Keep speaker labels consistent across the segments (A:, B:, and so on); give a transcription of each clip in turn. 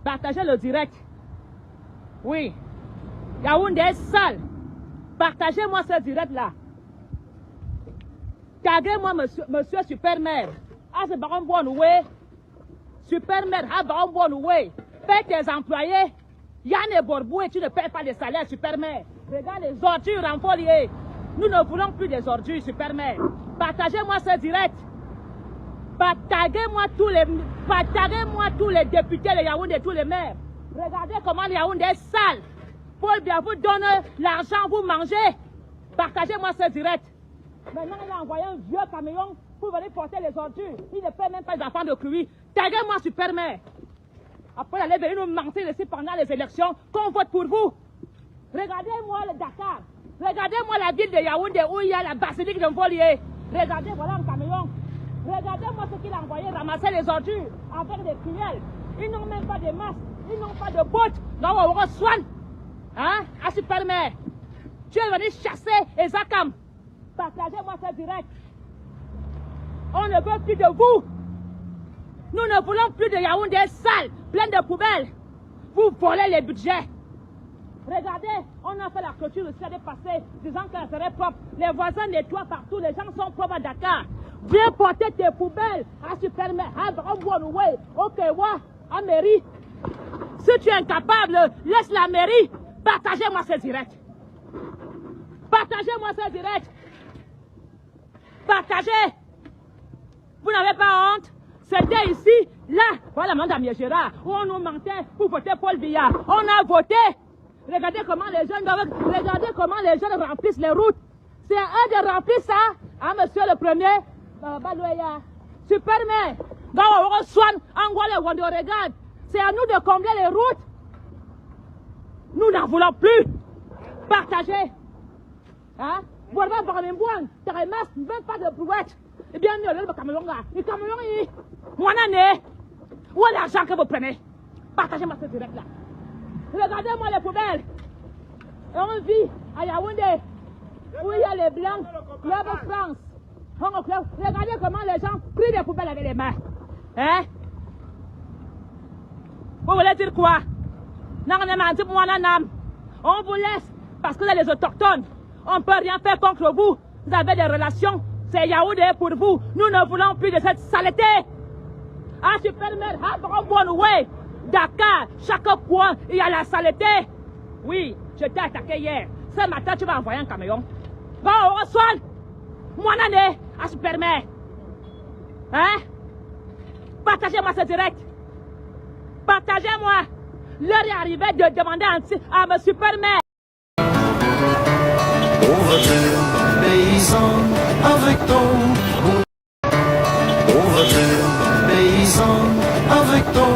A: Partagez le direct. Oui. Yaoundé est sale. Partagez-moi ce direct-là. Taguez-moi, monsieur Supermaire. Ah, c'est Baron Bonoué. Supermaire, ah, Baron Bonoué. Paye tes employés. Yann et Borboué, tu ne payes pas de salaire, Supermaire. Regarde les ordures renfoliées. Nous ne voulons plus des ordures, Supermaire. Partagez-moi ce direct. Partagez-moi tous les députés de Yaoundé, tous les maires. Regardez comment Yaoundé est sale. Paul Biya vous donne l'argent, vous mangez. Partagez-moi ce direct. Maintenant, il a envoyé un vieux camion pour venir porter les ordures. Il ne paie même pas les enfants de Cruy. Taguez-moi, Supermaire. Après, allez venir nous mentir ici pendant les élections qu'on vote pour vous. Regardez-moi le Dakar. Regardez-moi la ville de Yaoundé où il y a la basilique de Volier. Regardez, voilà un camion. Regardez-moi ce qu'il a envoyé ramasser les ordures avec des cuillères. Ils n'ont même pas de masques. Ils n'ont pas de bottes. Donc, on reçoit. Hein? À Supermaire. Tu es venu chasser Ezakam. Partagez-moi ce direct. On ne veut plus de vous. Nous ne voulons plus de Yaoundé sale, plein de poubelles. Vous volez les budgets. Regardez, on a fait la clôture aussi l'année passée, disant qu'elle serait propre. Les voisins nettoient partout, les gens sont propres à Dakar. Viens porter tes poubelles à Supermaire, à Brambouanoué, au Kewa, à mairie. Si tu es incapable, laisse la mairie. Partagez-moi ce direct. Partagez-moi ce direct. Partagez. Vous n'avez pas honte? C'était ici, là, voilà Madame Gérard, où on nous mentait pour voter Paul Biya. On a voté. Regardez comment les jeunes remplissent les routes. C'est à eux de remplir ça. Ah, monsieur le premier, Supermaire, regarde. C'est à nous de combler les routes. Nous n'en voulons plus. Partagez. Hein? Vous avez même pas de brouette. Eh bien, le Cameroun, le Cameroun, où est l'argent que vous prenez? Partagez-moi ce direct-là. Regardez-moi les poubelles. Et on vit à Yaoundé, où il y a les Blancs, Club France. Regardez comment les gens prient des poubelles avec les mains. Hein? Vous voulez dire quoi? On vous laisse parce que vous êtes les autochtones. On ne peut rien faire contre vous. Vous avez des relations. C'est Yaoundé pour vous. Nous ne voulons plus de cette saleté. Ah, Supermaire, ah, Brambouanoué, Dakar, chaque coin, il y a la saleté. Oui, je t'ai attaqué hier. Ce matin, tu vas envoyer un camion. Bon, on reçoit. Moi, nané, à Supermaire. Hein? Partagez-moi ce direct. Partagez-moi. L'heure est arrivée de demander à M. Supermaire.
B: Pauvreté, paysan, avec ton pauvreté, paysan, avec ton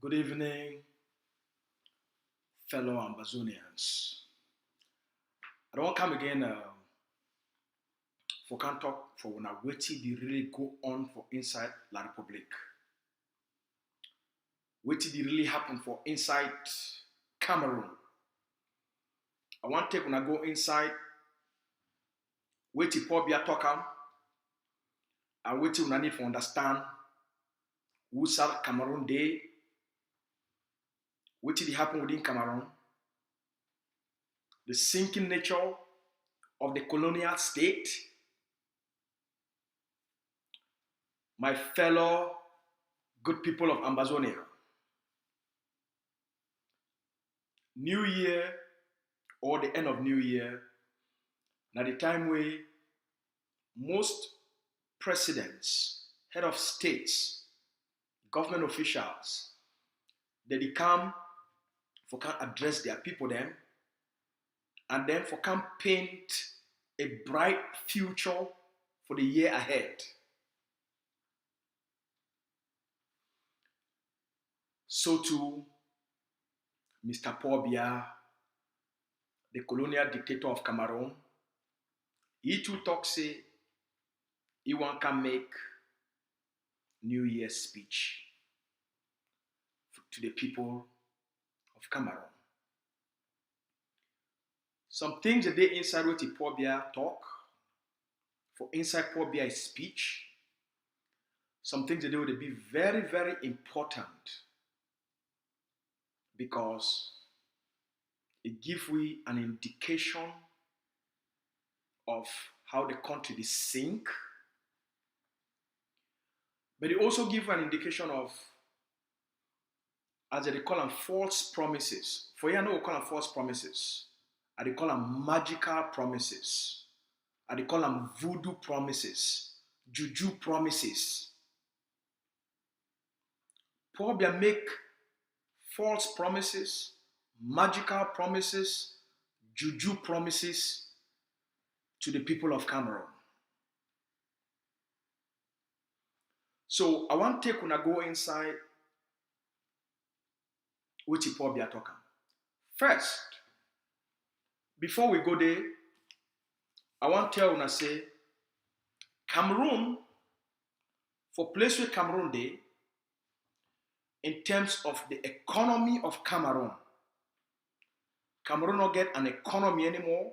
C: Good evening, fellow Ambazonians. I don't come again for can talk for when I waiting the really go on for inside La Republic. Waiting the really happen for inside Cameroon. I want to take when I go inside. Waiting Paul Biya talk am. And waiting when I need to understand who South Cameroon day. What did happen within Cameroon? The sinking nature of the colonial state. My fellow good people of Ambazonia. New Year or the end of New Year, now the time where most presidents, head of states, government officials, they come for can address their people then, and then for can paint a bright future for the year ahead. So too, Mr. Paul Biya, the colonial dictator of Cameroun, he too talks say he want to make New Year's speech to the people of Cameroun. Some things that they inside what Paul Biya talk, for inside Paul Biya's speech, some things that they would be very, very important because it gives we an indication of how the country is sink, but it also gives an indication of, as they call them, false promises. For you know, we call them false promises. I they call them magical promises. I they call them voodoo promises, juju promises. Paul Biya make false promises, magical promises, juju promises to the people of Cameroun. So I want to take una go inside which Paul Biya talking. First, before we go there, I want to tell una say Cameroun, for place where Cameroun dey, in terms of the economy of Cameroun, Cameroun not get an economy anymore.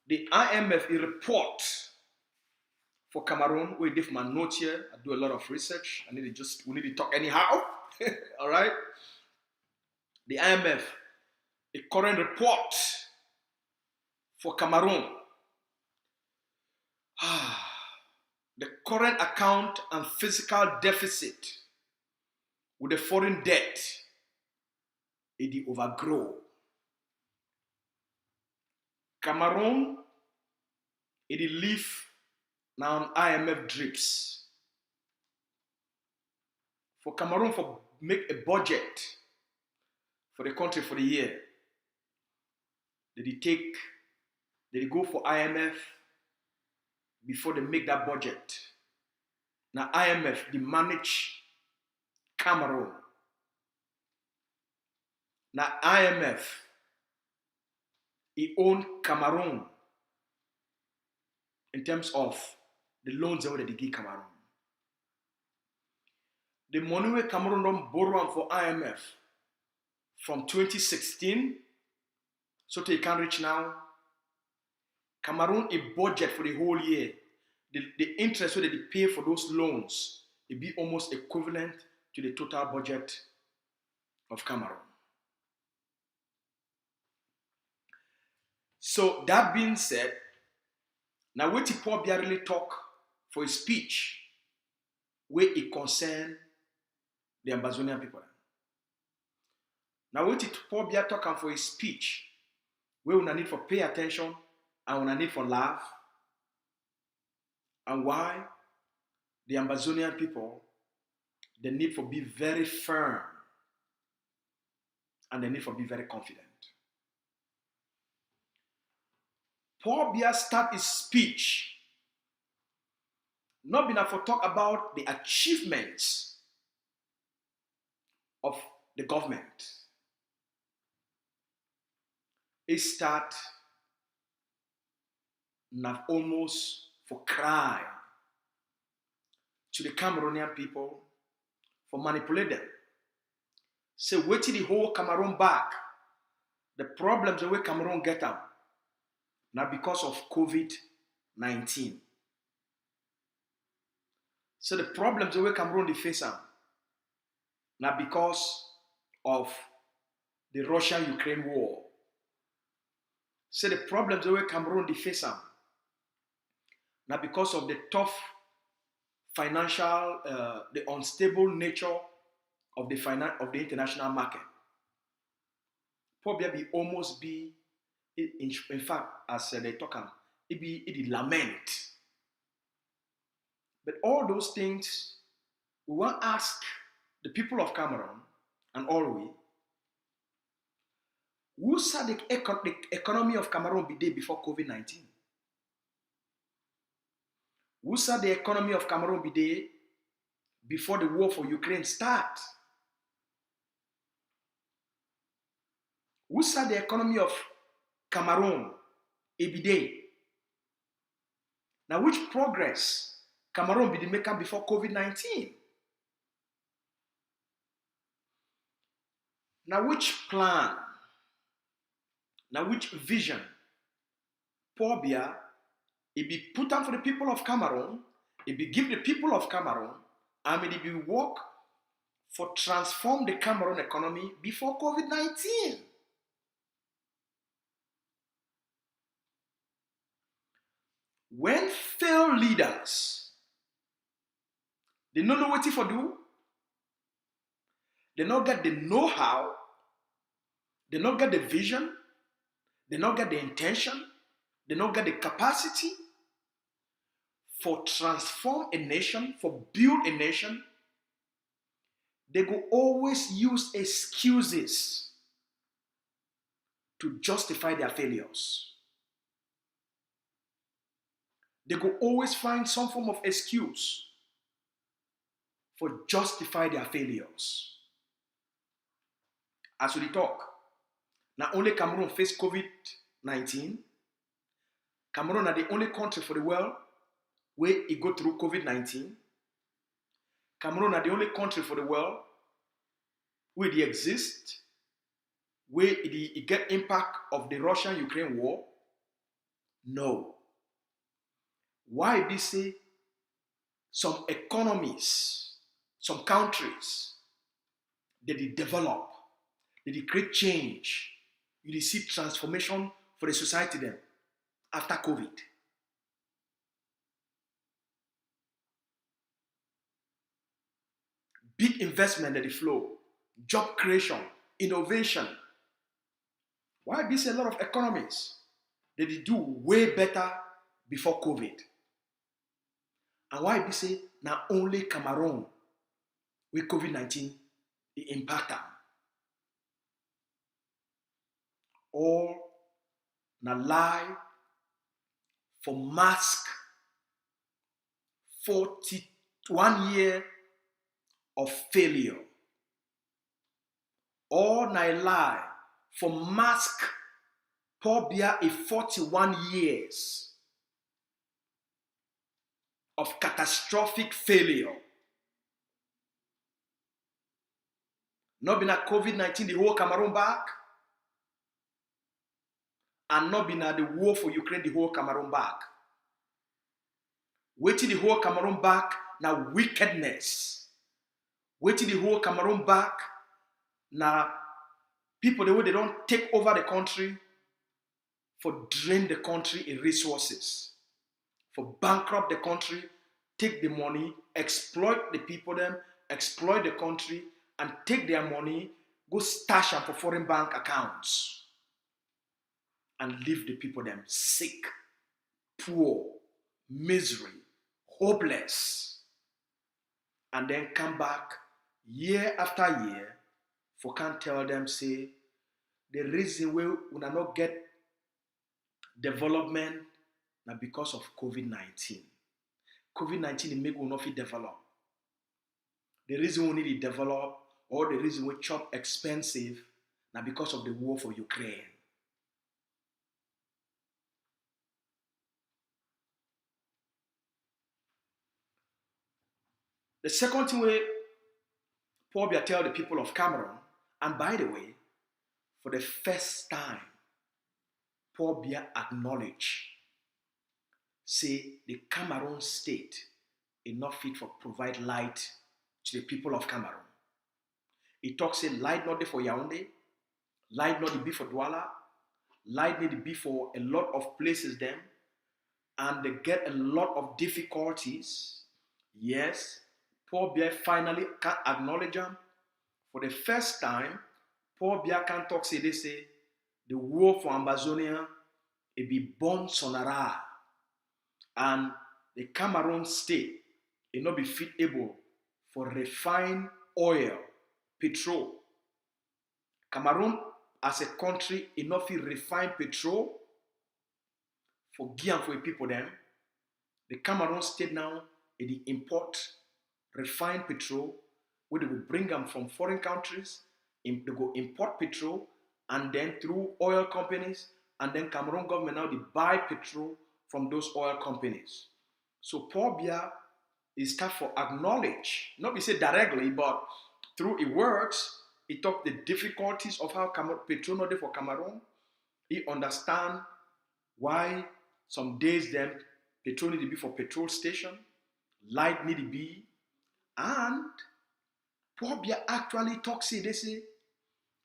C: The IMF report for Cameroon, we did my note here. I do a lot of research. We need to talk anyhow. All right. The IMF, a current report for Cameroon. The current account and physical deficit with the foreign debt, it overgrow. Cameroon, it live now IMF drips. For Cameroon, for make a budget for the country for the year, they go for IMF before they make that budget. Now IMF, they manage Cameroun. Now IMF, he own Cameroun in terms of the loans that they give Cameroun. The money where Cameroun don't borrow for IMF from 2016, so they can reach now. Cameroun a budget for the whole year. The interest that they pay for those loans, it be almost equivalent to the total budget of Cameroun. So that being said, now what Paul Biya really talk for his speech, where it concern the Amazonian people. Now what Paul Biya talk for his speech, where we need for pay attention and we need for laugh, and why the Amazonian people, they need for be very firm and they need for be very confident. Paul Biya start his speech not being for talk about the achievements of the government. He start now almost for cry to the Cameroonian people for manipulate them. Say wait till the whole Cameroon back. The problems the way Cameroon get them now because of COVID-19. So the problems the way Cameroon they face them now because of the Russia-Ukraine war. So the problems the way Cameroon they face them now because of the tough financial, the unstable nature of the international market. Probably almost be, in fact, as they talk, it lament. But all those things, we want to ask the people of Cameroon and all we, who said the economy of Cameroon be there before COVID-19? Who said the economy of Cameroon be there before the war for Ukraine start. Who said the economy of Cameroun every day? Now, which progress Cameroun be the maker before COVID-19? Now, which plan? Now, which vision? Paul Biya, it be put on for the people of Cameroun, it be give the people of Cameroun, and it be work for transform the Cameroon economy before COVID-19. When failed leaders, they don't know what to do, they don't get the know-how, they don't get the vision, they don't get the intention, they don't get the capacity for transform a nation, for build a nation. They go always use excuses to justify their failures. They go always find some form of excuse for justify their failures. As we talk, not only Cameroon face COVID-19, Cameroon are the only country for the world where it go through COVID-19. Cameroon are the only country for the world where it exist, where it get impact of the Russian-Ukraine war. No. Why be say some economies, some countries, they develop, they create change, you see transformation for the society then after COVID. Big investment that they flow, job creation, innovation. Why be say a lot of economies that they do way better before COVID? And why be say not only Cameroon with COVID-19 the impact them? All na lie for mask 41 year of failure. All na lie for mask Paul Biya a 41 years of catastrophic failure. Not been at COVID-19 the whole Cameroon back, and not been at the war for Ukraine the whole Cameroon back. Waiting the whole Cameroon back now wickedness. Waiting the whole Cameroon back now people the way they don't take over the country for drain the country in resources, for bankrupt the country, take the money, exploit the people them, exploit the country, and take their money, go stash them for foreign bank accounts, and leave the people them sick, poor, misery, hopeless, and then come back year after year for can't tell them say the reason we will not get development now because of COVID-19. COVID-19 make we not fit develop. The reason we need to develop or the reason we chop expensive now because of the war for Ukraine. The second thing we Paul Biya tell the people of Cameroon, and by the way, for the first time, Paul Biya acknowledge, say the Cameroon state is not fit for provide light to the people of Cameroon. He talks say light not there for Yaoundé, light not be for Douala, light need to be for a lot of places them, and they get a lot of difficulties. Yes, Paul Biya finally can acknowledge them. For the first time, Paul Biya can talk say they say the war for Ambazonia it be born sonara, and the Cameroon state it not be fit able for refined oil, petrol. Cameroon as a country it not fit refine petrol for give for people them. The Cameroon state now it import refined petrol, where they will bring them from foreign countries, they go import petrol, and then through oil companies, and then Cameroon government now they buy petrol from those oil companies. So Paul Biya is start for acknowledge, not be said directly, but through it works, he talk the difficulties of how petrol not there for Cameroon. He understand why some days then petrol need to be for petrol station, light need to be, and Paul Biya actually talk say they say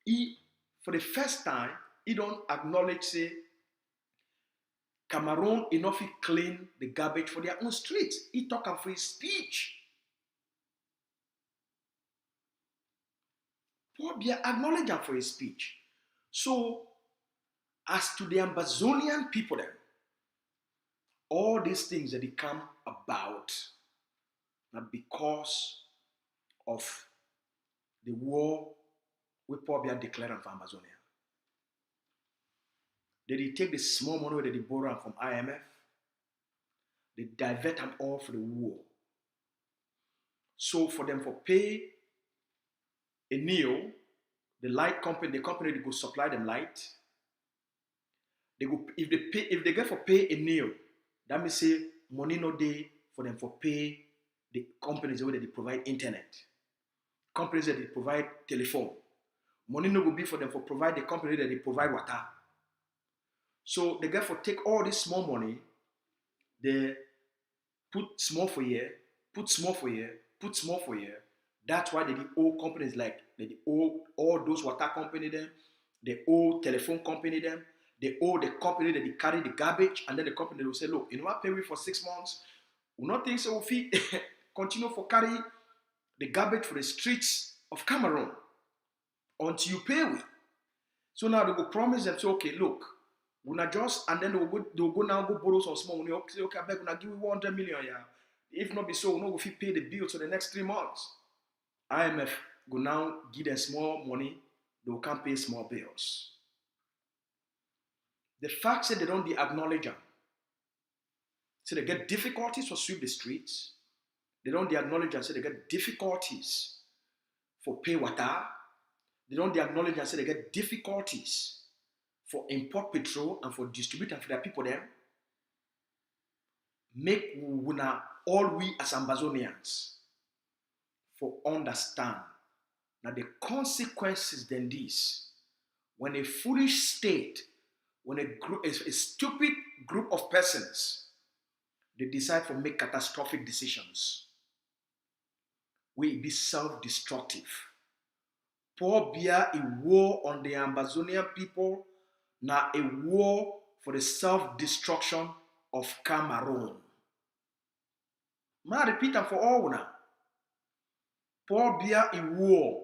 C: he for the first time he don't acknowledge say Cameroon enough clean the garbage for their own streets. He talk for his speech. Paul Biya acknowledge him for his speech. So as to the Amazonian people then, all these things that they come about are because of the war we Paul Biya declared for Amazonia. They take the small money that they borrow from IMF, they divert them all for the war. So for them for pay a NEO, the light company, the company that go supply them light, they go if they get for pay a NEO, that means say money no day for them for pay the companies that they provide internet, companies that they provide telephone. Money no go be for them for provide the company that they provide water. So they get for take all this small money, they put small for here, put small for here, put small for here. That's why they owe companies like they owe all those water company them, they owe telephone company them, they owe the company that they carry the garbage, and then the company will say, look, you know what, pay me for 6 months. We not think so if we continue for carry the garbage for the streets of Cameroon until you pay we. So now they go promise them, say, okay, look, we're not just, and then they'll go now go borrow some small money. Say, okay, I beg, we're give you 100 million, yeah. If not be so, we know if you pay the bill for the next 3 months. IMF go now give them small money, they can't pay small bills. The fact that they don't acknowledge them. So they get difficulties for sweep the streets. They don't acknowledge and say they get difficulties for pay water. They don't acknowledge and say they get difficulties for import petrol and for distribute and for their people them. Make all we as Amazonians for understand that the consequences than this, when a foolish state, when a stupid group of persons, they decide to make catastrophic decisions, will be self-destructive. Paul Biya a war on the Amazonian people, now a war for the self-destruction of Cameroon. I repeat them for all now. Paul Biya a war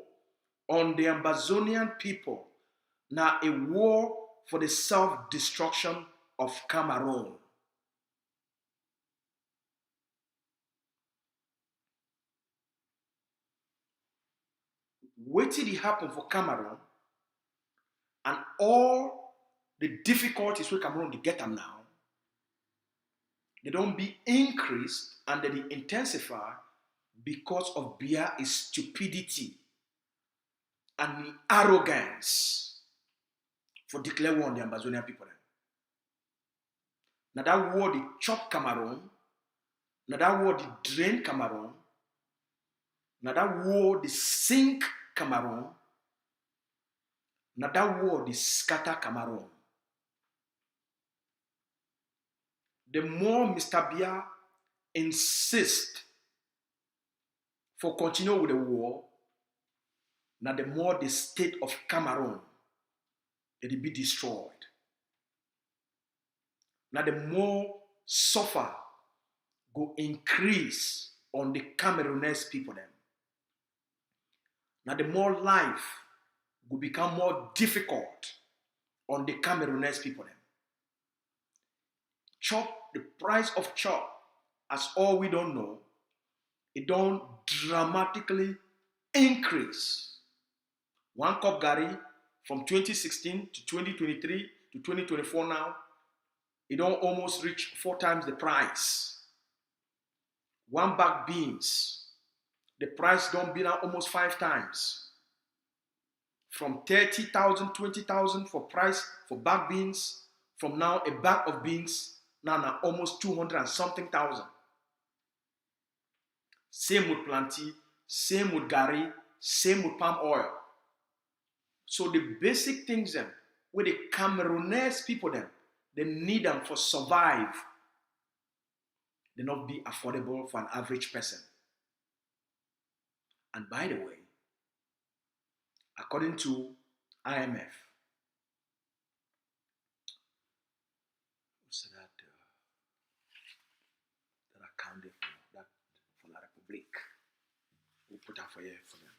C: on the Amazonian people, now a war for the self-destruction of Cameroon. What did it happen for Cameroon and all the difficulties where Cameroon to get them now, they don't be increased and they intensify because of Biya's stupidity and arrogance for declare war on the Amazonian people. Now that war they chop Cameroon, now that war they drain Cameroon, now that war they sink Cameroon, now that war they scatter Cameroon. The more Mr. Biya insists for continue with the war, now the more the state of Cameroon it will be destroyed. Now the more suffer go increase on the Cameroonese people them. Now the more life will become more difficult on the Cameroonese people them. Chop, the price of chop, as all we don't know, it don't dramatically increase. One cup Gary from 2016 to 2023 to 2024 now, it don't almost reach 4 times the price. One bag beans The price don't be now almost 5 times. From 30,000, 20,000 for price for bag beans. From now, a bag of beans, now almost 200 and something thousand. Same with plantain, same with gari, same with palm oil. So the basic things them, where the Cameroonese people them, they need them for survive. They not be affordable for an average person. And by the way, according to IMF, what's that account there for La République? We'll put that for you for them.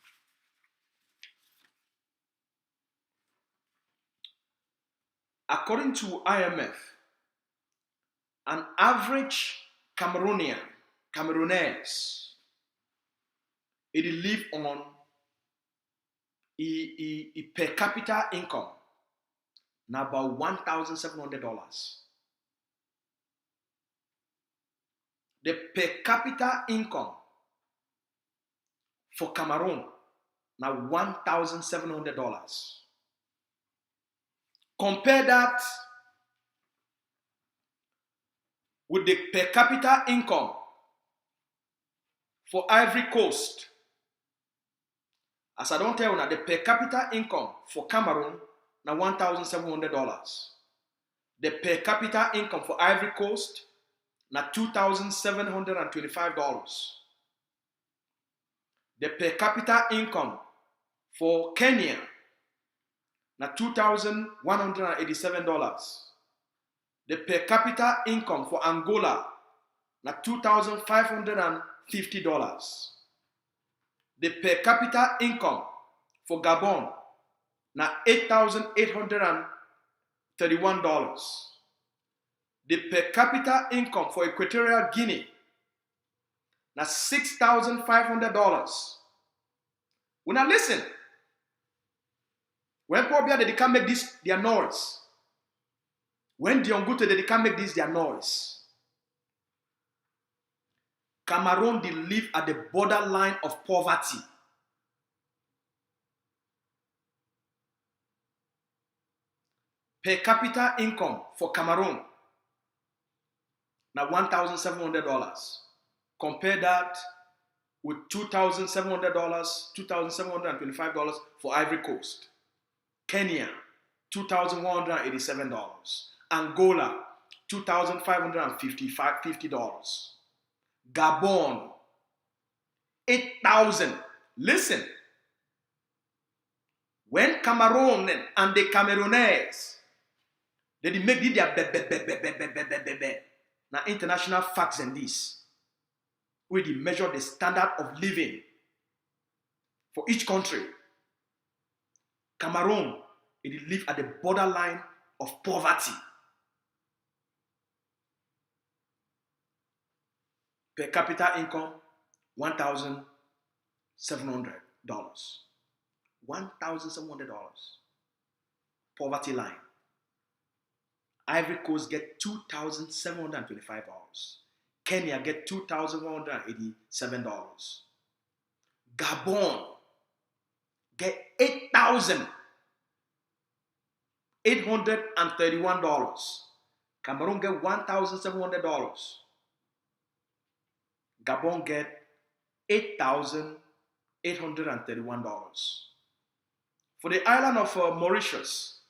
C: According to IMF, an average Cameroonese, it live on a per capita income now about $1,700. The per capita income for Cameroon now $1,700. Compare that with the per capita income for Ivory Coast. As I don't tell you now, the per capita income for Cameroon now $1,700. The per capita income for Ivory Coast now $2,725. The per capita income for Kenya now $2,187. The per capita income for Angola now $2,550. The per capita income for Gabon now $8,831. The per capita income for Equatorial Guinea now $6,500. Now listen. When Pobia they can make this their noise. When Diongute they can make this their noise. Cameroon they live at the borderline of poverty. Per capita income for Cameroon now $1,700. Compare that with $2,700, $2,725 for Ivory Coast. Kenya, $2,187. Angola, $2,550. Gabon, $8,000. Listen, when Cameroon and the Cameroonese, they make their now international facts and this, where they measure the standard of living for each country. Cameroon, it live at the borderline of poverty. Per capita income, $1,700. $1,700. Poverty line. Ivory Coast get $2,725. Kenya get $2,187. Gabon get $8,831. Cameroon get $1,700. Gabon get $8,831. For the island of Mauritius,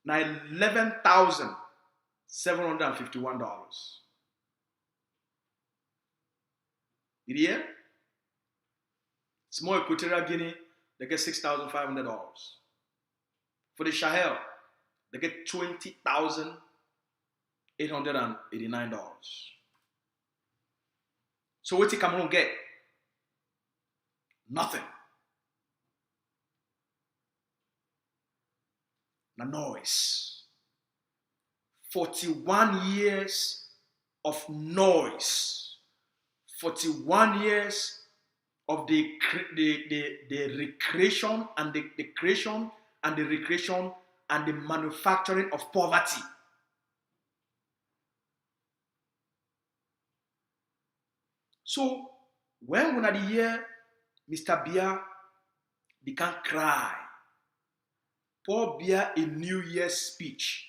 C: now $11,751. Did you hear? Small Equatorial Guinea, they get $6,500. For the Sahel, they get $20,889. So what did Cameroon get? Nothing. The noise. 41 years of noise. 41 years of the recreation and the creation and the recreation and the manufacturing of poverty. So when we are the year Mr. Biya began cry. Paul Biya a New Year's speech.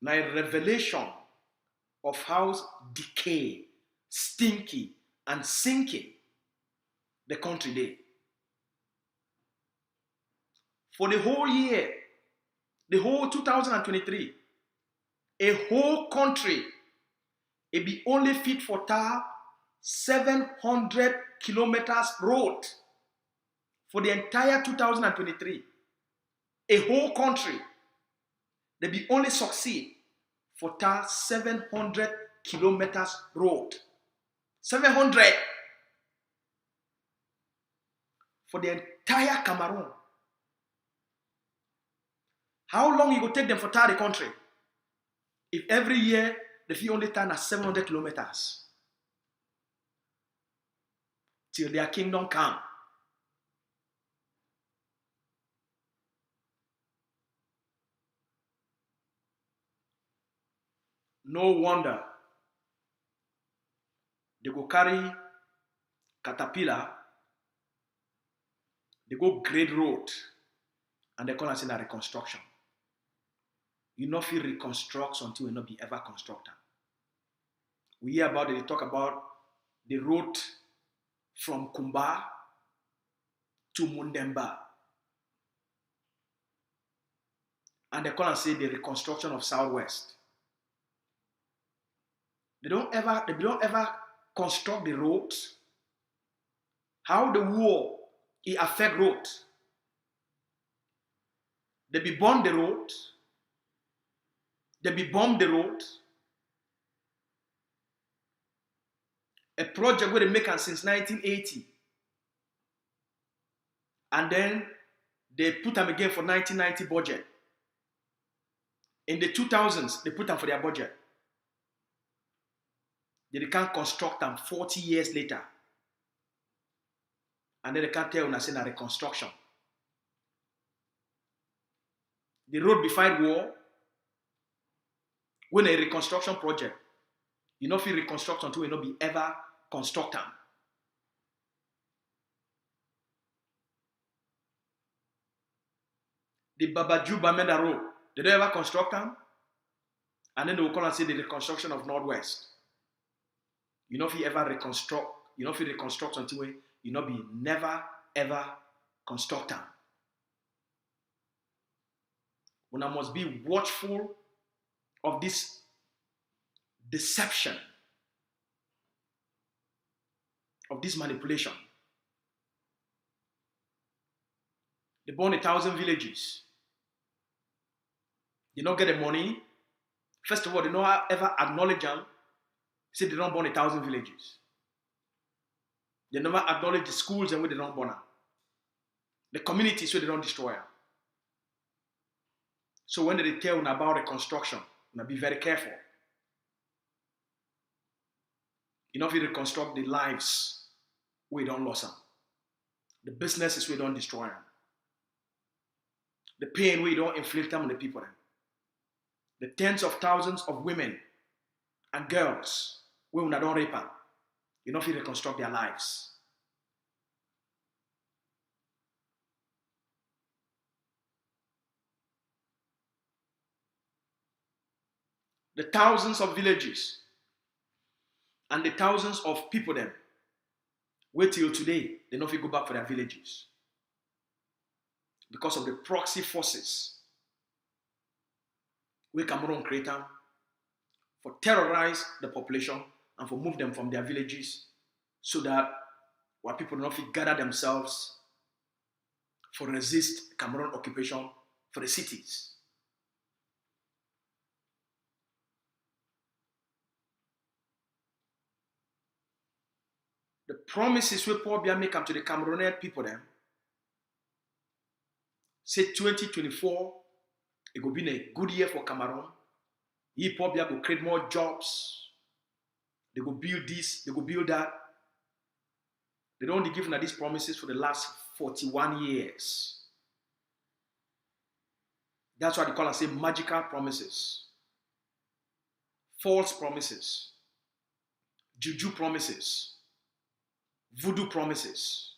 C: Now a revelation of how decay, stinky, and sinking the country did. For the whole year, the whole 2023, a whole country, it be only fit for tar 700 kilometers road for the entire 2023. A whole country, they be only succeed for tar 700 kilometers road. 700 for the entire Cameroun. How long it will take them for tar the country? If every year they feel only turn at 700 kilometers till their kingdom come. No wonder they go carry caterpillar, they go grade road, and they call it a reconstruction. You not feel reconstruct until you not be ever constructed. We hear about it, they talk about the road from Kumba to Mundemba. And they call and say the reconstruction of Southwest. They don't ever construct the roads. How the war it affect road. They be bomb the road. They be bomb the road. A project where they make it since 1980. And then they put them again for 1990 budget. In the 2000s, they put them for their budget. They can't construct them 40 years later. And then they can't tell when I say a reconstruction. The road before war, when a reconstruction project, you not feel reconstruct until you not be ever construct them. The Babaju Bamenda Road, they don't ever construct them. And then they will come and say the reconstruction of Northwest. You know if you ever reconstruct, you know if you reconstruct until you not be never ever construct them. When I must be watchful of this deception, of this manipulation. They burn 1,000 villages. They don't get the money. First of all, they don't ever acknowledge them. Say they don't burn 1,000 villages. They never acknowledge the schools and where they don't burn them. The communities where they don't destroy them. So when they tell you about reconstruction, you be very careful. You know if you reconstruct the lives, we don't lose them. The businesses, we don't destroy them. The pain, we don't inflict them on the people. The tens of thousands of women and girls, we don't rape them. You know if you reconstruct their lives. The thousands of villages and the thousands of people them wait till today, they don't go back for their villages. Because of the proxy forces we Cameroun create them for terrorize the population and for move them from their villages so that while people do not gather themselves for resist Cameroun occupation for the cities. The promises we Paul Biya make to the Cameroonian people them. Say 2024, it will be a good year for Cameroon. He Paul Biya will create more jobs. They will build this, they will build that. They don't give these promises for the last 41 years. That's why they call and say magical promises. False promises. Juju promises. Voodoo promises.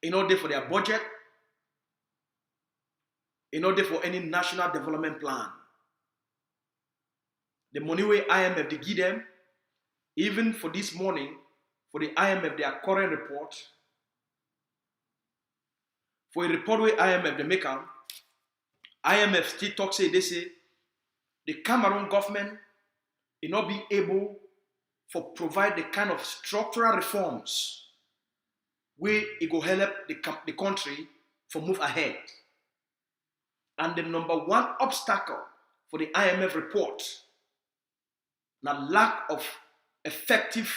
C: in order for their budget, in order for any national development plan. The money where IMF they give them, even for this morning, for the IMF, their current report, for a report where IMF they make out, IMF still talk say they say the Cameroun government will not be able to provide the kind of structural reforms where it will help the country to move ahead. And the number one obstacle for the IMF report, the lack of effective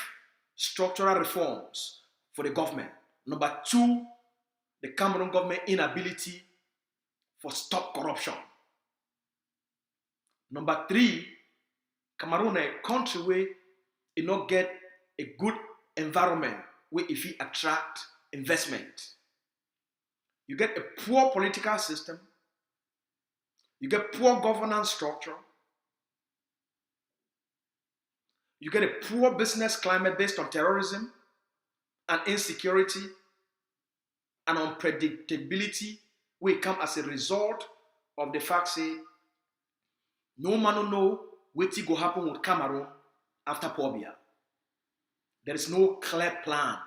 C: structural reforms for the government. Number two, the Cameroon government inability for stop corruption. Number three, Cameroon is a country where it not get a good environment where if it attract investment. You get a poor political system, you get poor governance structure, you get a poor business climate based on terrorism and insecurity and unpredictability will come as a result of the fact say no man know what will happen with Cameroon after Biya. There is no clear plan.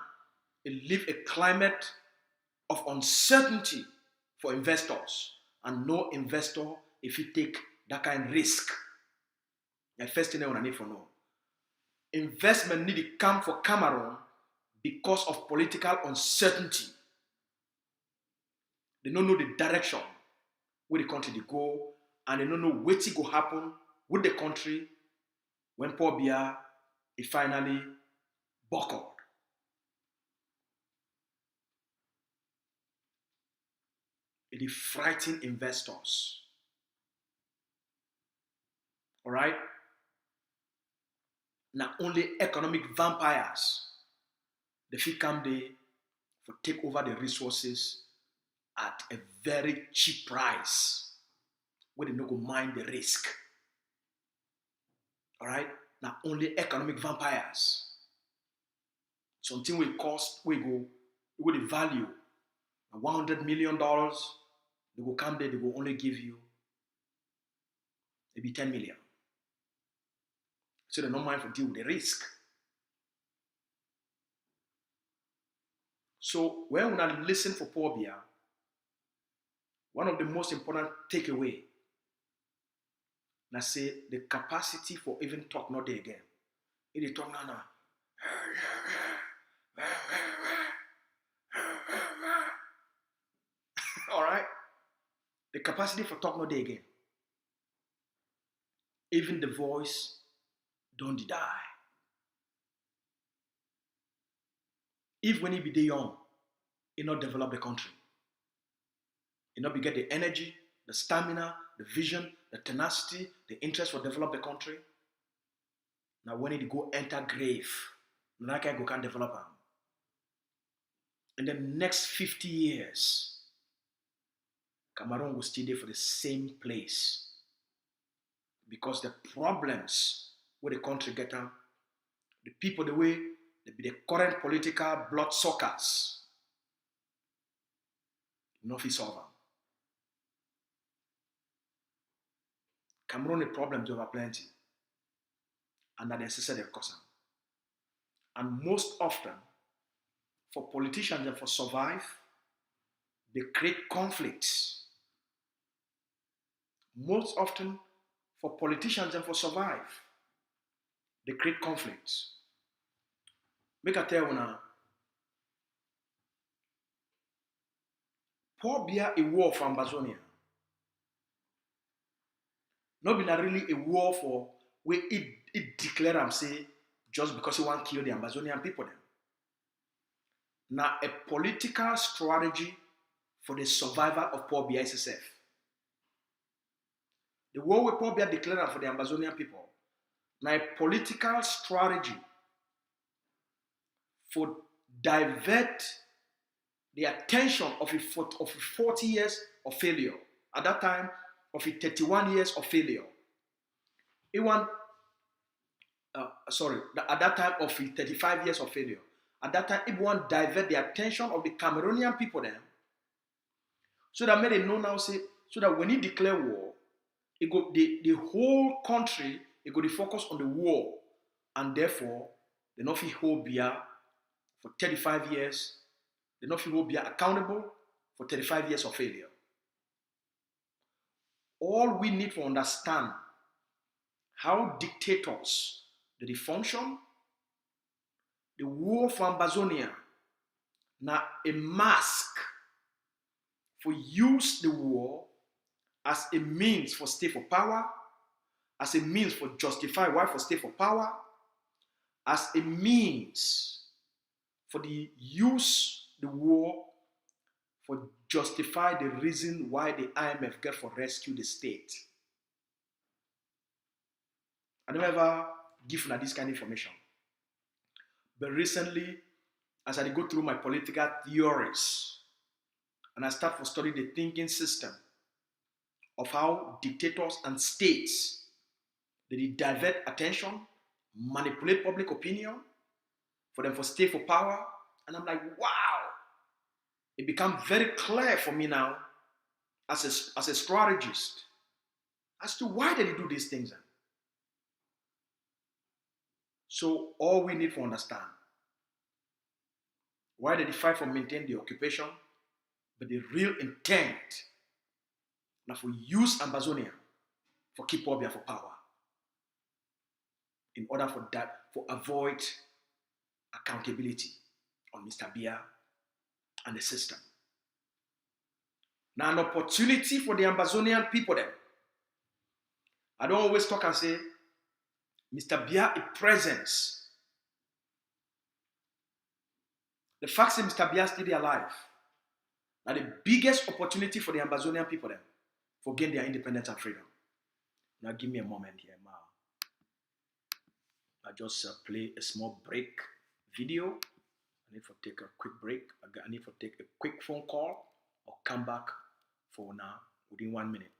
C: It leaves a climate of uncertainty for investors, and no investor if you take that kind of risk. The first thing I need to know. Investment need to come for Cameroon because of political uncertainty. They don't know the direction where the country they go, and they don't know what will happen with the country when Biya is finally buckled. It is frightening investors. All right? Not only economic vampires, they fit come there for take over the resources at a very cheap price, where they no go mind the risk. All right? Not only economic vampires. Something will cost, we go with the value $100 million. They will come there, they will only give you maybe 10 million. So they don't mind for deal with the risk. So when we listen for Biya, one of the most important takeaway, let's say the capacity for even talk not there again. It is talk now. All right? The capacity for talk not there again. Even the voice don't die. If when he be young, he not develop the country. He not be get the energy, the stamina, the vision, the tenacity, the interest for develop the country. Now when he go enter grave, like I go can develop him. In the next 50 years, Cameroon will stay there for the same place. Because the problems where the country get on, the people the way they be the current political blood suckers, no fit solve them. Cameroon the problems over plenty, and that necessary cause them. And most often, for politicians and for survive, they create conflicts. Most often, for politicians and for survive, they create conflicts. Make I tell you now, Biya a war for Ambazonia. Not been really a war for where it declare and say just because he want to kill the Ambazonian people them. Now a political strategy for the survival of Biya itself. The war where Biya declared for the Ambazonian people. Now a political strategy for divert the attention of 40 years of failure. At that time, of 31 years of failure. At that time of 35 years of failure. At that time, everyone divert the attention of the Cameroonian people then. So that made it know now, say, so that when he declare war, it go the whole country, it go to focus on the war. And therefore, they not feel hold Biya for 35 years. They not feel hold Biya accountable for 35 years of failure. All we need to understand how dictators they function. The war for Amazonia now a mask for use the war as a means for stay for power, as a means for justify why for stay for power, as a means for the use the war for justify the reason why the IMF get for rescue the state. I don't ever give you this kind of information. But recently, as I go through my political theories, and I start to study the thinking system of how dictators and states they divert attention, manipulate public opinion for them to stay for power, and I'm like, wow! It becomes very clear for me now as a strategist as to why they do these things. So all we need to understand why they fight for maintain the occupation, but the real intent now for use Amazonia for keep Biya for power. In order for that, for avoid accountability on Mr. Biya and the system. Now an opportunity for the Amazonian people then. I don't always talk and say, Mr. Biya is presence. The fact that Mr. Biya is still alive. Now the biggest opportunity for the Amazonian people then, for gain their independence and freedom. Now give me a moment here, Ma. I just play a small break video. I need to take a quick break. I need to take a quick phone call or come back for now within 1 minute.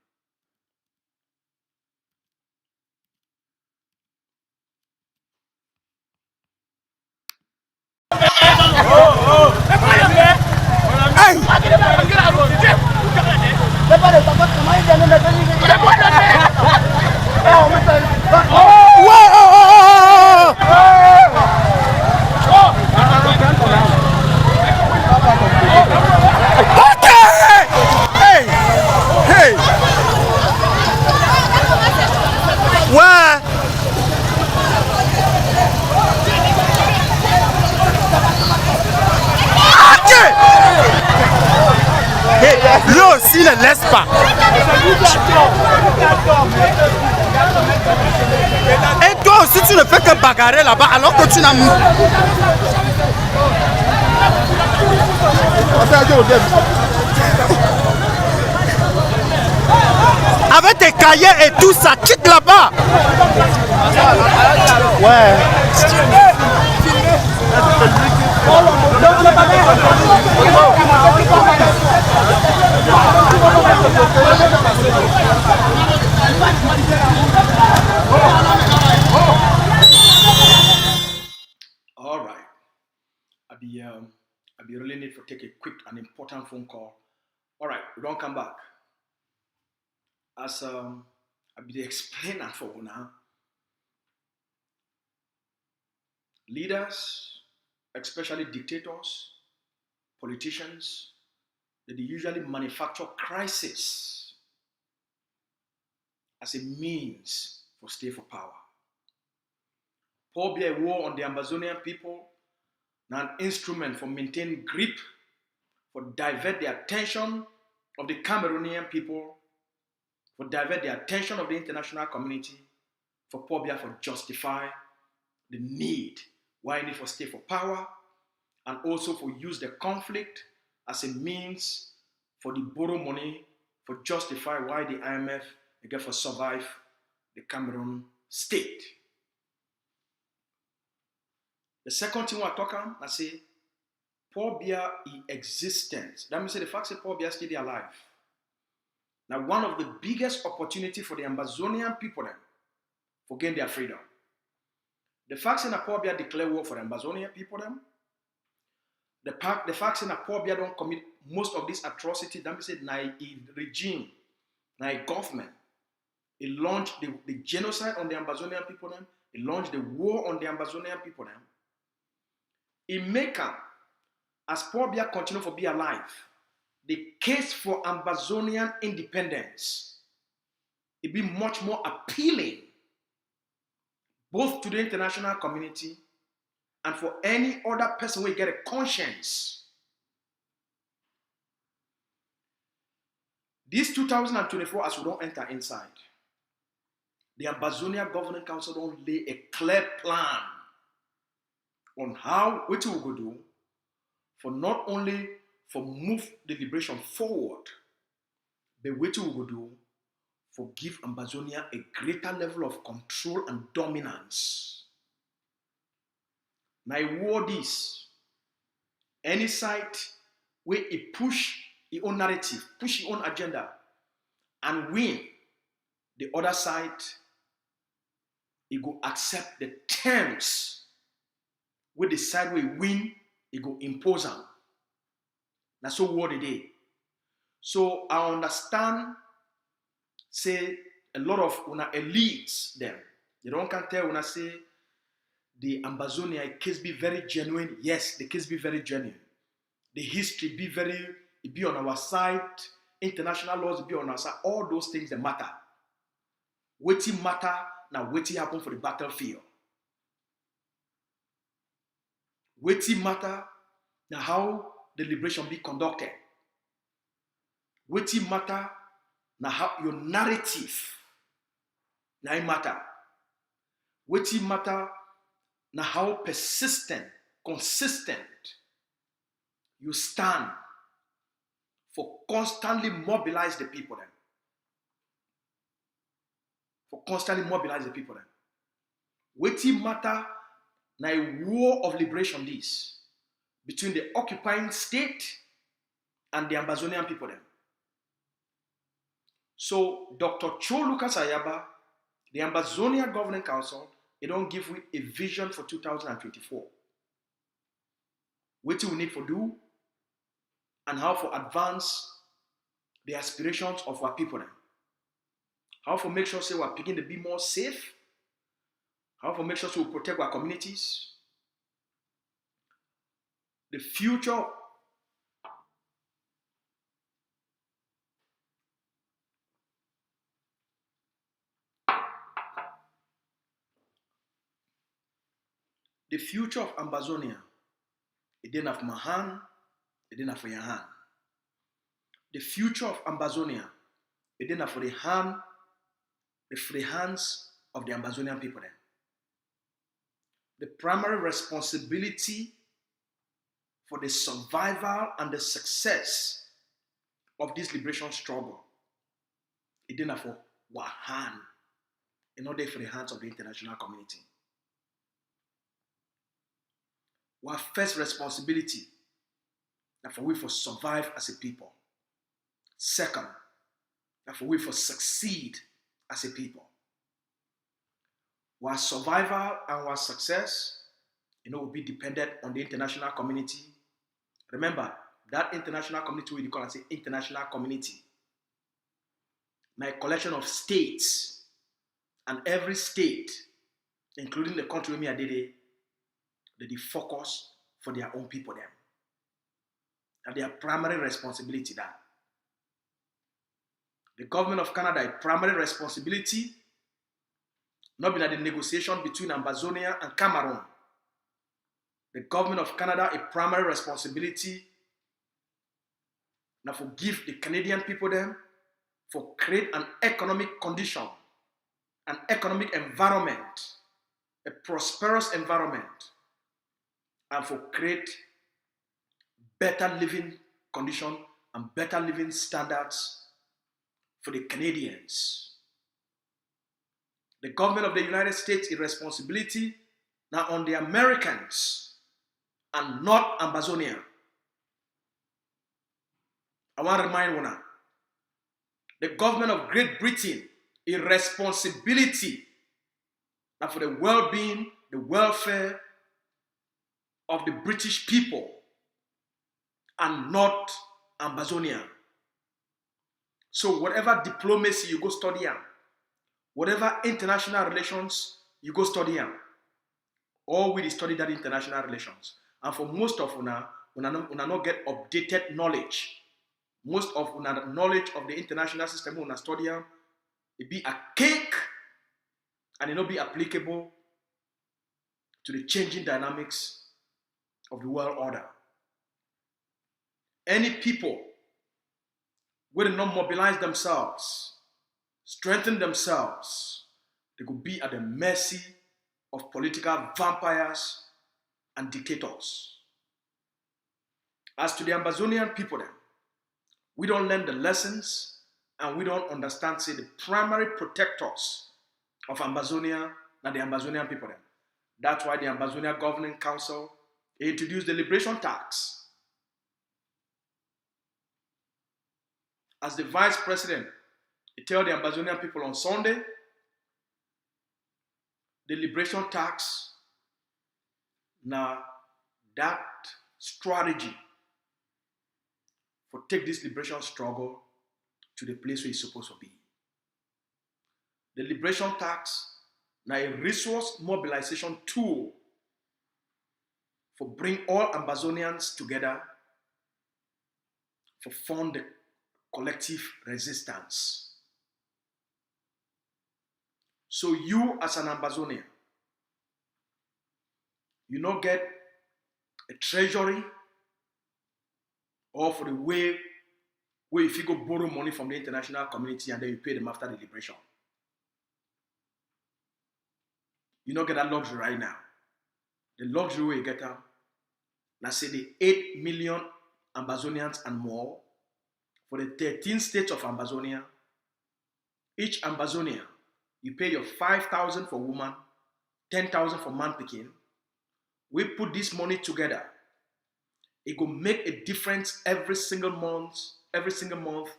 D: Lui aussi ne laisse pas. Et toi aussi tu ne fais que bagarrer là-bas alors que tu n'as... Avec tes cahiers et tout ça, quitte là-bas. Ouais.
C: All right. I be really need to take a quick and important phone call. All right, we don't come back. As I be the explainer for now. Leaders, especially dictators, politicians, they usually manufacture crisis as a means for stay for power. Probably a war on the Amazonian people, now an instrument for maintaining grip, for divert the attention of the Cameroonian people, for divert the attention of the international community, for Biya for justify the need, why need for stay for power, and also for use the conflict as a means for the borrow money, for justify why the IMF get for survive the Cameroon state. The second thing I talk on, I say, Biya existence. That means the fact that Biya is still alive. Now, one of the biggest opportunity for the Amazonian people then, for gain their freedom. The fact that Biya declare war for the Amazonian people then, The fact that Paul Biya don't commit most of these atrocities, that means na regime, na government. He launched the genocide on the Amazonian people them. He launched the war on the Amazonian people them. He make am, as Paul Biya continue to be alive, the case for Amazonian independence, it be much more appealing both to the international community and for any other person who get a conscience. This 2024, as we don't enter inside, the Amazonian Governing Council don't lay a clear plan on how, what we go do for not only for move the liberation forward, but what we go do for give Amazonia a greater level of control and dominance. Now, war this, any side where it push its own narrative, push its own agenda, and win, the other side, it go accept the terms where the side will win, it go impose them. That's so war today. So I understand, say, a lot of una elites them. They don't can tell when I say the Amazonia case be very genuine. Yes, the case be very genuine. The history be very, it be on our side. International laws be on our side. All those things that matter. Waiting matter, now waiting happen for the battlefield. Waiting matter, now how the liberation be conducted. Waiting matter, now how your narrative, now it matter. Waiting matter, now how persistent, consistent you stand for constantly mobilize the people then. For constantly mobilize the people then. Waiting matter, now a war of liberation this between the occupying state and the Amazonian people then. So Dr. Cho Lucas Ayaba, the Amazonia Governing Council, they don't give we a vision for 2024. What we need for do and how for advance the aspirations of our people then. How for make sure say we're beginning to be more safe. How for make sure we protect our communities. The future of Amazonia, it didn't have my hand, it didn't have for your hand. The future of Amazonia, it didn't have for the hand, the free hands of the Amazonian people then. The primary responsibility for the survival and the success of this liberation struggle, it didn't have for our hand, in order for the hands of the international community. Our first responsibility that for we for survive as a people. Second, that for we for succeed as a people. Our survival and our success, will be dependent on the international community. Remember, that international community we call and say international community. My collection of states, and every state, including the country where I did it, they focus for their own people them. And their primary responsibility that. The government of Canada, a primary responsibility, not been at the negotiation between Amazonia and Cameroun. The government of Canada, a primary responsibility, now for give the Canadian people them, for create an economic condition, an economic environment, a prosperous environment, and for create better living condition and better living standards for the Canadians. The government of the United States is responsibility now on the Americans and not Amazonia. I want to remind you now, the government of Great Britain is responsibility now for the well-being, the welfare of the British people and not Ambazonia. So whatever diplomacy you go study am, whatever international relations you go study am, all we study that international relations. And for most of una not get updated knowledge. Most of una knowledge of the international system una study am, it be a cake and it not be applicable to the changing dynamics of the world order. Any people will not mobilize themselves, strengthen themselves, they could be at the mercy of political vampires and dictators. As to the Ambazonian people then, we don't learn the lessons and we don't understand, say, the primary protectors of Ambazonia and the Ambazonian people then. That's why the Ambazonia Governing Council introduced the liberation tax. As the vice president, he told the Ambazonian people on Sunday, the liberation tax, now that strategy for take this liberation struggle to the place where it's supposed to be. The liberation tax, now a resource mobilization tool for bring all Ambazonians together for fund the collective resistance. So you as an Ambazonian, you not get a treasury or for the way where if you go borrow money from the international community and then you pay them after the liberation. You don't get that luxury right now. The luxury where you get them, let's say the 8 million Ambazonians and more, for the 13 states of Ambazonia, each Ambazonia, you pay your 5,000 for woman, 10,000 for man picking. We put this money together. It will make a difference every single month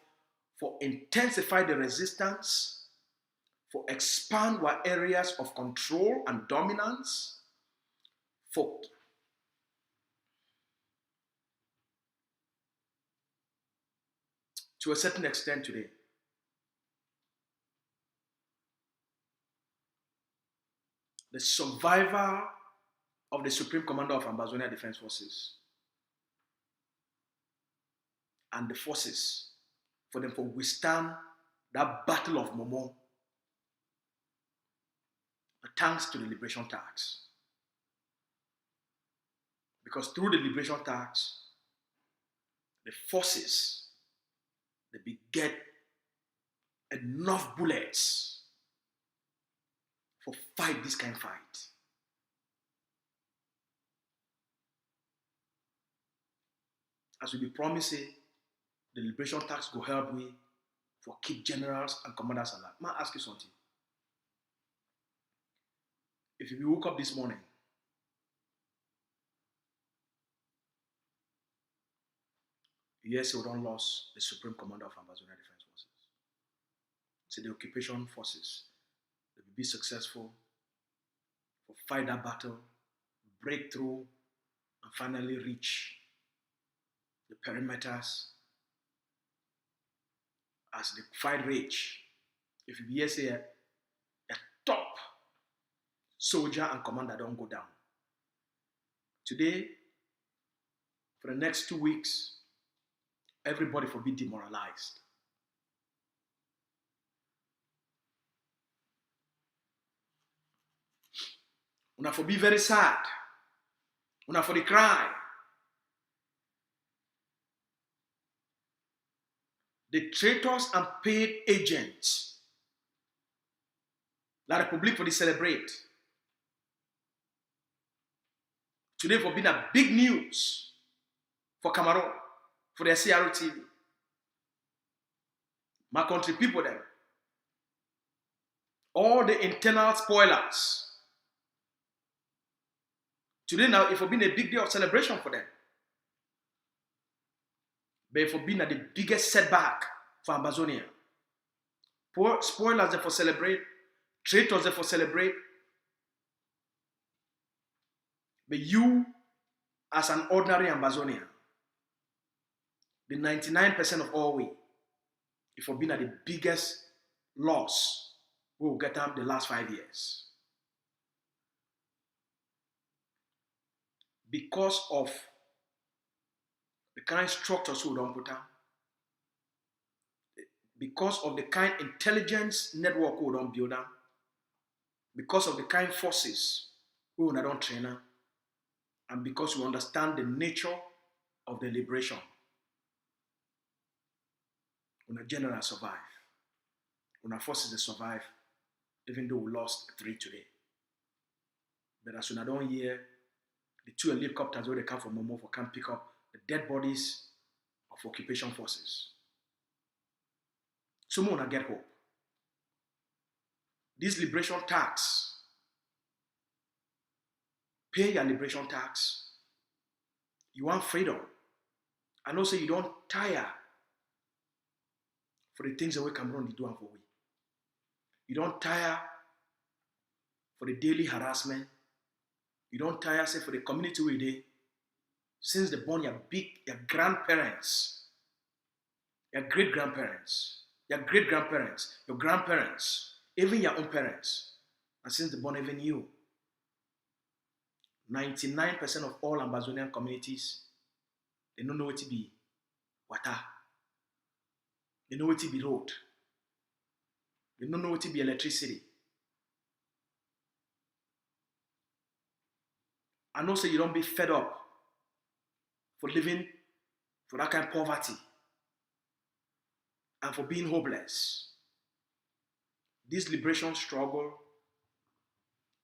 C: for intensify the resistance, for expand our areas of control and dominance, for to a certain extent today. The survivor of the Supreme Commander of Ambazonia Defense Forces and the forces for them to withstand that battle of Momo, thanks to the liberation tax. Because through the liberation tax, the forces, they get enough bullets for fight this kind of fight. As we be promising, the liberation tax will help me for keep generals and commanders alive. May I ask you something? If you woke up this morning, yes, we don't lose the Supreme Commander of Ambazonia Defense Forces. So the occupation forces, they will be successful for fight that battle, break through, and finally reach the perimeters as the fight rage. If you be say a top soldier and commander don't go down. Today, for the next 2 weeks, everybody will be demoralized. Una for be very sad. Una for the cry. The traitors and paid agents, La République for the celebrate. Today for being a big news for Cameroun, for their CRTV. My country people then. All the internal spoilers. Today now, it will be a big day of celebration for them. But it will be the biggest setback for Ambazonia. Spoilers they for celebrate, traitors they for celebrate. But you, as an ordinary Ambazonian, the 99% of all we, if we've been at the biggest loss, we will get them the last 5 years. Because of the kind of structures we don't put on, because of the kind intelligence network we don't build on, because of the kind forces we don't train on, and because we understand the nature of the liberation, we generally survive. Our forces they survive, even though we lost 3 today. But as soon as I don't hear the 2 helicopters where they come from Momo can pick up the dead bodies of occupation forces. So I get hope. This liberation tax, pay your liberation tax. You want freedom. And also you don't tire for the things that we Cameroun they do and for we. You don't tire for the daily harassment. You don't tire say for the community we dey. Since they born your grandparents, your great-grandparents, your great-grandparents, your grandparents, even your own parents, and since they born even you, 99% of all Amazonian communities, they don't know what to be water. They know what to be road. They don't know what to be electricity. And also you don't be fed up for living for that kind of poverty and for being hopeless. This liberation struggle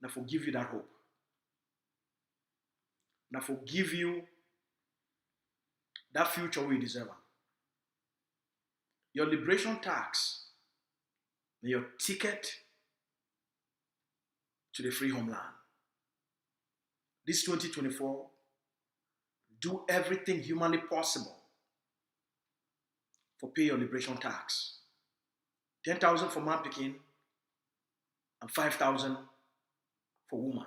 C: now forgive you that hope. Now forgive you that future we deserve. Your liberation tax, your ticket to the free homeland. This 2024, do everything humanly possible for pay your liberation tax. 10,000 for man picking and 5,000 for woman.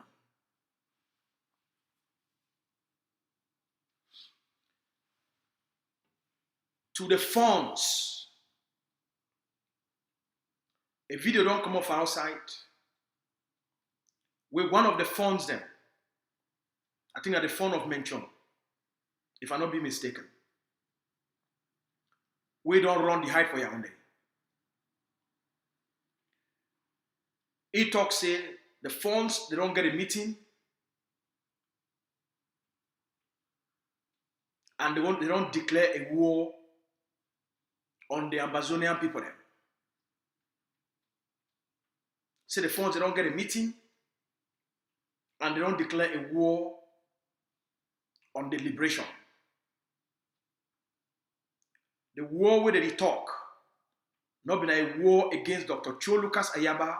C: To the funds, a video don't come off outside where one of the funds them, I think at the fund of mention, if I not be mistaken, we don't run the height for Yaoundé. He talks say the funds they don't get a meeting and they don't declare a war on the Amazonian people then. Say the funds they don't get a meeting and they don't declare a war on the liberation. The war where they talk, not been a war against Dr. Cho Lucas Ayaba,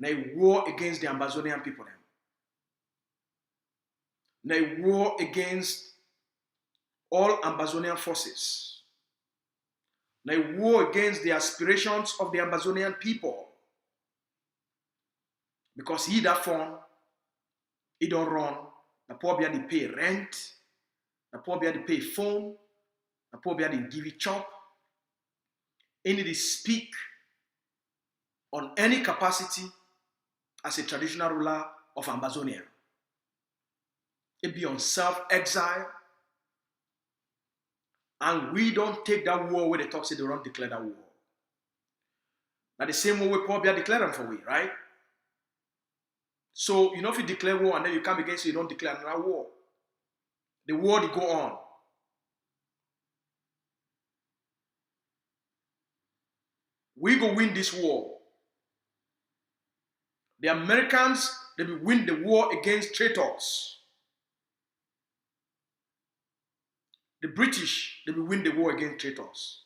C: not a war against the Amazonian people then. Not a war against all Amazonian forces. Not a war against the aspirations of the Amazonian people. Because he that fund, he don't run. The poor be they pay rent. The poor be they pay phone. The poor be they give it chop. Any they speak on any capacity as a traditional ruler of Amazonia. It be on self-exile. And we don't take that war where they talk say they don't declare that war. Now the same way we probably declare them for we, right? So, you know, if you declare war and then you come against it, you don't declare another war. The war they go on. We go win this war. The Americans, they will win the war against traitors. The British, they will win the war against traitors.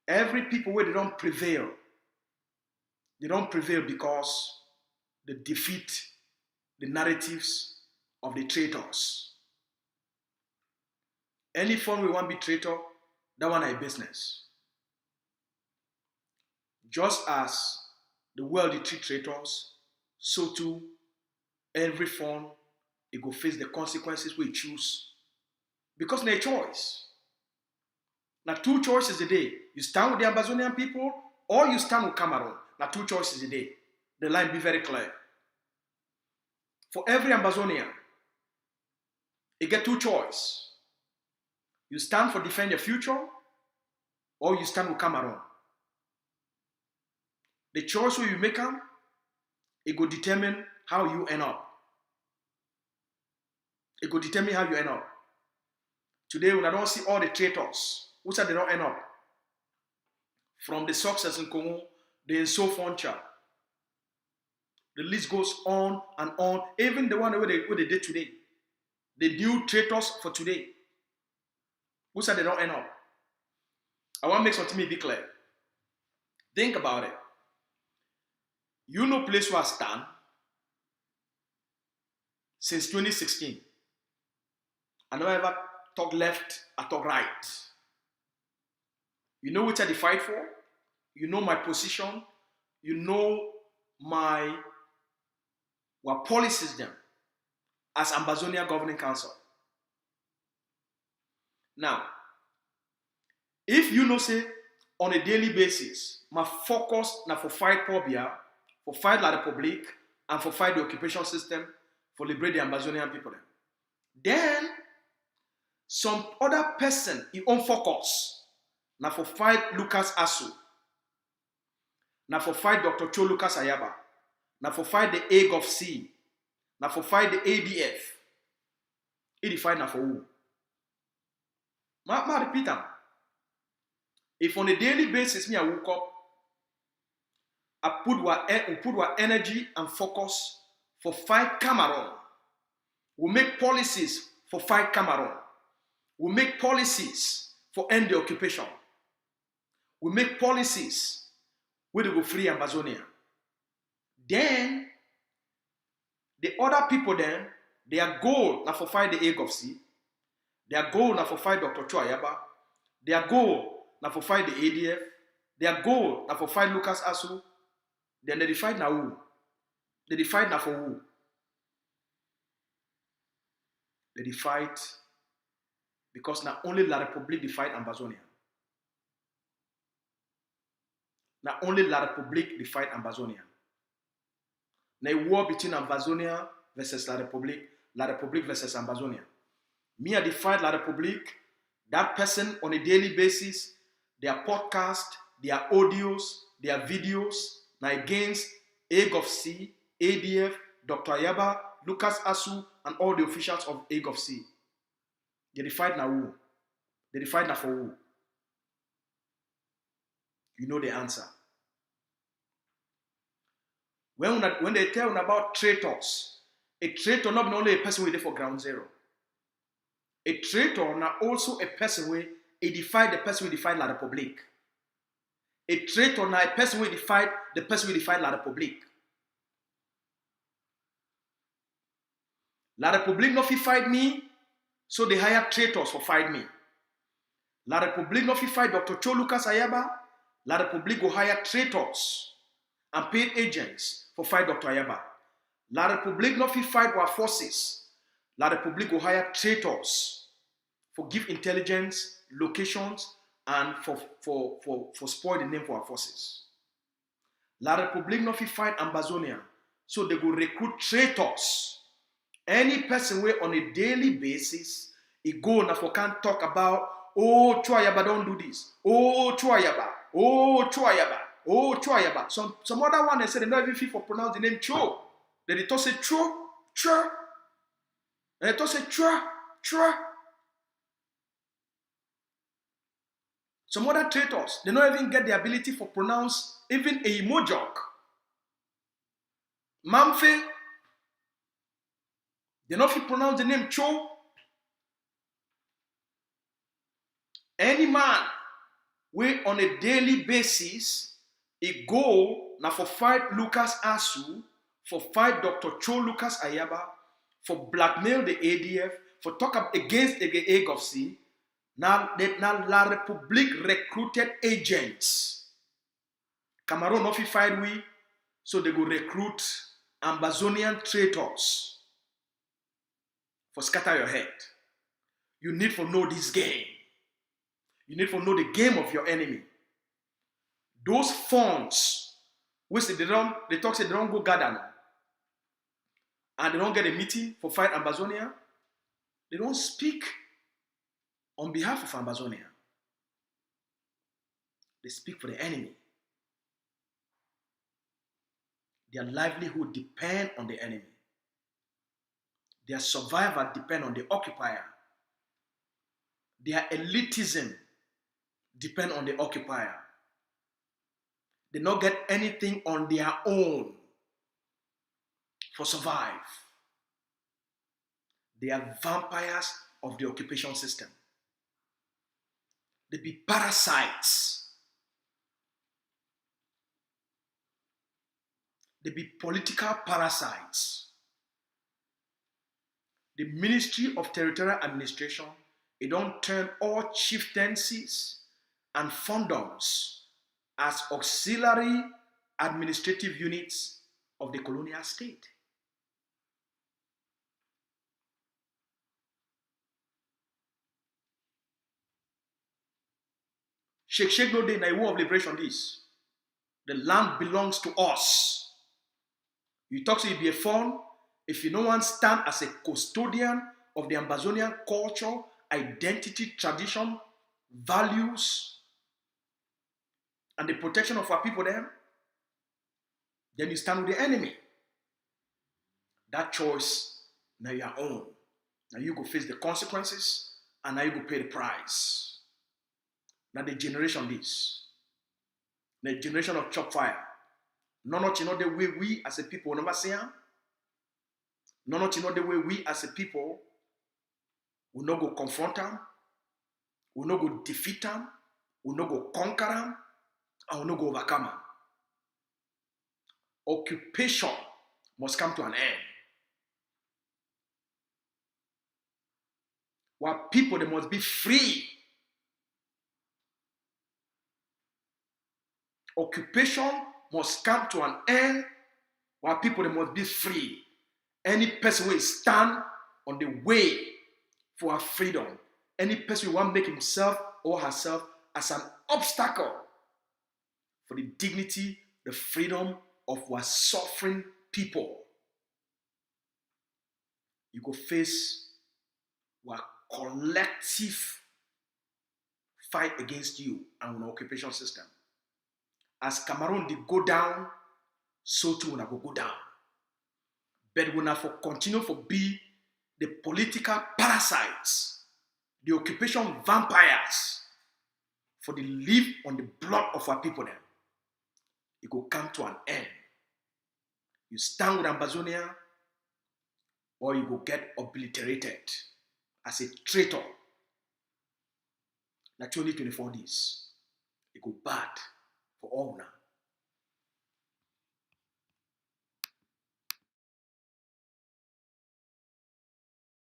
C: Every people where they don't prevail because they defeat the narratives of the traitors. Any form we want to be traitor, that one is business. Just as the world they treat traitors, so too every form it go face the consequences we choose Because na a choice. Now, two choices a day. You stand with the Amazonian people or you stand with Cameroun. Now, two choices a day. The line be very clear. For every Amazonian, you get two choices. You stand for defend your future or you stand with Cameroun. The choice where you make them, it will determine how you end up. It will determine how you end up. Today, when I don't see all the traitors, which are they don't end up? From the success in Congo, the Enso Foncha. The list goes on and on. Even the one where they did today. The new traitors for today. Which are they don't end up? I want to make something be clear. Think about it. You know place where I stand since 2016. I never ever talk left, I talk right. You know what I fight for? You know my position. You know my policies them as Ambazonia Governing Council. Now, if you know say on a daily basis, my focus now for fight for Biya, for fight La Republique, and for fight the occupation system, for liberate the Ambazonian people. Then some other person he own focus now for fight Lucas Asu, now for fight Dr. Cho Lucas Ayaba, now for fight the egg of C, now for fight the ADF. It fight now for who? Ma repeat them. If on a daily basis me I woke up, I put what energy and focus for fight Cameroun. We make policies for fight Cameroun. We make policies for end the occupation. We make policies where they go free Amazonia. Then the other people then, their goal now for fight the egg of C. Their goal now for fight Dr. Cho Ayaba. Their goal now for fight the ADF. Their goal now for fight Lucas Asu. Then they fight now who? They fight now for who? They fight because now only La Republique fight Ambazonia. Now only La Republique fight Ambazonia. Now a war between Ambazonia versus La Republique versus Ambazonia. Me I fight La Republique, that person on a daily basis, their podcast, their audios, their videos, now against Egg of C, ADF, Dr. Ayaba, Lucas Asu, and all the officials of Egg of C. They fight now who? They fight now for who? You know the answer. When they tell about traitors, a traitor not only a person with for ground zero. A traitor now also a person where he defied the person who defied La Republique. A traitor now a person who defied the person who defied La Republique. La Republique not fight me, so they hire traitors for fight me. La Republique not fight Dr. Cho Lucas Ayaba. La Republique go hire traitors and paid agents for fight Dr. Ayaba. La Republique not fight our forces. La Republique go hire traitors for give intelligence, locations, and for spoil the name for our forces. La Republique not fight Ambazonia, so they go recruit traitors. Any person where on a daily basis, he go now for can't talk about, oh, Cho Ayaba don't do this. Oh, Cho Ayaba. Oh, Cho Ayaba. Oh, Cho Ayaba. Some other one they said they don't even feel for pronounce the name Cho. Then they talk say Cho. And they talk say Cho. Some other traitors, they don't even get the ability for pronounce even a emojok. Mamfe, they don't fit pronounce the name Cho. Any man we on a daily basis, he go now for fight Lucas Asu, for fight Dr. Cho Lucas Ayaba, for blackmail the ADF, for talk up against the egg of C. Now La Republique recruited agents. Cameroun not fight we, so they go recruit Ambazonian traitors for scatter your head. You need to know this game. You need to know the game of your enemy. Those funds, which they talk say they don't go gather now, and they don't get a meeting for fight Ambazonia, they don't speak on behalf of Ambazonia. They speak for the enemy. Their livelihood depends on the enemy. Their survival depends on the occupier. Their elitism depends on the occupier. They don't get anything on their own for survive. They are vampires of the occupation system. They be parasites. They be political parasites. The Ministry of Territorial Administration, it don't turn all chieftaincies and fiefdoms as auxiliary administrative units of the colonial state. Sheikh no day na a war of liberation this. The land belongs to us. You talk to you be a phone. If you no one stand as a custodian of the Ambazonian culture, identity, tradition, values, and the protection of our people then you stand with the enemy. That choice, now your own. Now you go face the consequences, and now you go pay the price. Now the generation this. The generation of chop fire. None of you know the way we as a people never see them. None of you know the way we as a people will not go confront them, will not go defeat them, will not go conquer them, and will not go overcome them. Occupation must come to an end. While people, they must be free. Occupation must come to an end while people, they must be free. Any person will stand on the way for our freedom. Any person will want to make himself or herself as an obstacle for the dignity, the freedom of our suffering people. You go face our collective fight against you and our occupation system. As Cameroun did go down, so too will go down. But we will continue to be the political parasites, the occupation vampires, for the live on the blood of our people then. It will come to an end. You stand with Ambazonia, or you will get obliterated as a traitor. Like 2024 days. It go bad for all now.